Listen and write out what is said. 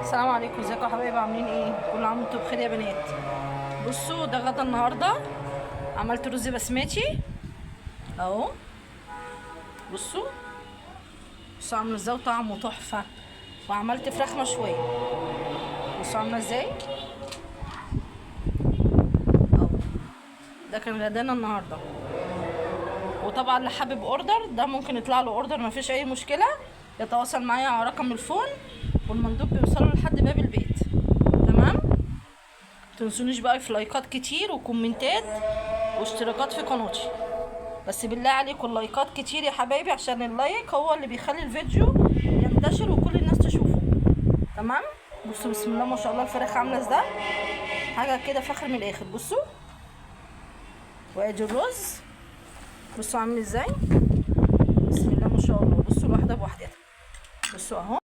السلام عليكم، ازيكم يا حبايبي؟ عاملين ايه؟ كل عام وانتم بخير يا بنات. بصوا ده غدا النهارده. عملت رز بسمتي اهو. بصوا عامله ازاي وطعمه تحفه. وعملت فراخ مشويه. بصوا عامله ازاي اهو. ده كان غدانا النهارده. وطبعا اللي حابب اوردر ده ممكن يطلع له اوردر، مفيش اي مشكله. يتواصل معايا على رقم الفون والمندوب بيوصله لحد باب البيت. تمام. متنسونيش بقى في لايكات كتير وكومنتات واشتراكات في قناتي. بس بالله عليكم اللايكات كتير يا حبايبي، عشان اللايك هو اللي بيخلي الفيديو ينتشر وكل الناس تشوفه. تمام. بصوا بسم الله ما شاء الله الفراخ عامله ازاي، حاجه كده فخر من الاخر. بصوا وادي الرز، بصوا عامل ازاي، بسم الله ما شاء الله. بصوا الواحده بوحدتها، بصوا اهو.